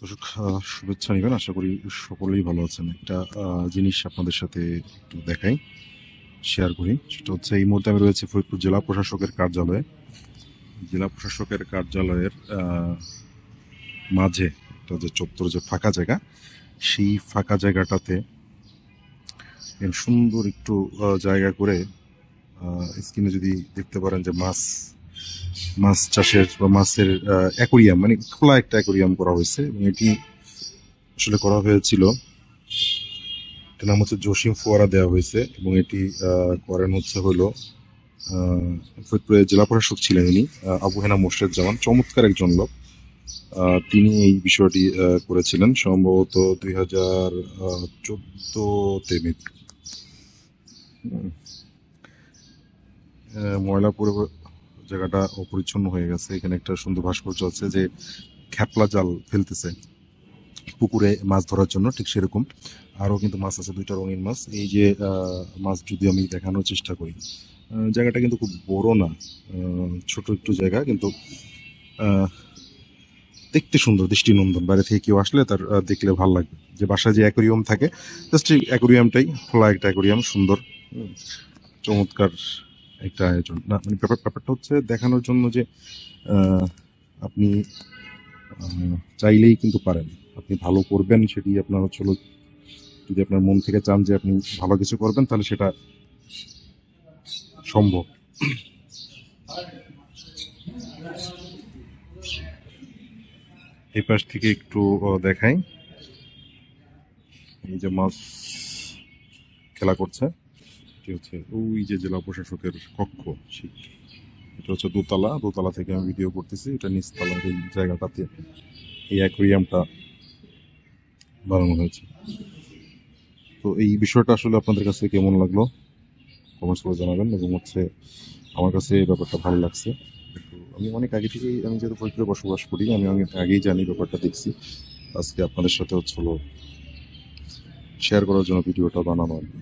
দর্শক, শুভেচ্ছা নেবেন। আশা করি সকলেই ভালো আছেন। একটা জিনিস আপনাদের সাথে একটু দেখাই, শেয়ার করি। সেটা হচ্ছে, এই মুহূর্তে আমি রয়েছে ফরিদপুর জেলা প্রশাসকের কার্যালয়ে। জেলা প্রশাসকের কার্যালয়ের মাঝে একটা যে চত্বর, যে ফাঁকা জায়গা, সেই ফাঁকা জায়গাটাতে সুন্দর একটু জায়গা করে স্ক্রিনে যদি দেখতে পারেন যে মাছ চাষের বা মাছের অ্যাকোরিয়াম, মানে খোলা একটা অ্যাকোরিয়াম করা হয়েছে। এবং এটি আসলে করা হয়েছিল, এটার নাম হচ্ছে জসিম ফোয়ারা দেওয়া হয়েছে। এবং এটি করেন হলো ফরিদপুরের জেলা প্রশাসক ছিলেন ইনি, আবু হেনা মোর্শেদ জামান, চমৎকার একজন লোক। তিনি এই বিষয়টি করেছিলেন সম্ভবত 2014-তে। ময়লা পরে জায়গাটা অপরিচ্ছন্ন হয়ে গেছে। এখানে একটা সুন্দর ভাস্কর্য আছে যে খ্যাপলা জাল ফেলতেছে পুকুরে মাছ ধরার জন্য, ঠিক সেরকম আরও কিন্তু মাছ আছে, দুইটা রঙিন মাছ। এই যে মাছ যদি আমি দেখানোর চেষ্টা করি, জায়গাটা কিন্তু খুব বড় না, ছোট একটু জায়গা, কিন্তু দেখতে সুন্দর, দৃষ্টিনন্দন। বাইরে থেকে কেউ আসলে তার দেখলে ভালো লাগবে। যে বাসায় যে অ্যাকোরিয়াম থাকে, জাস্ট এই অ্যাকোরিয়ামটাই, খোলা একটা অ্যাকোরিয়াম, সুন্দর চমৎকার একটা আয়োজন। না মানে ব্যাপারটা হচ্ছে দেখানোর জন্য যে আপনি চাইলেই কিন্তু পারেন, আপনি ভালো করবেন সেটি আপনার হচ্ছিল, যদি আপনার মন থেকে চান যে আপনি ভালো কিছু করবেন, তাহলে সেটা সম্ভব। এই পাশ থেকে একটু দেখাই, এই যে মাছ খেলা করছে, এটি হচ্ছে ওই যে জেলা প্রশাসকের কক্ষ। এটা হচ্ছে দোতলা থেকে আমি ভিডিও করতেছি। এটা নিচতলার এই জায়গাটাতে এই অ্যাকোরিয়ামটা বানানো হয়েছে। তো এই বিষয়টা আসলে আপনাদের কাছে কেমন লাগলো কমেন্টস করে জানাবেন। এবং হচ্ছে আমার কাছে এই ব্যাপারটা ভালো লাগছে। আমি অনেক আগে থেকেই, আমি যেহেতু ফরিদপুরে বসবাস করি, আমি অনেক আগেই জানি, ব্যাপারটা দেখছি। আজকে আপনাদের সাথে শেয়ার করার জন্য ভিডিওটা বানানো আর কি।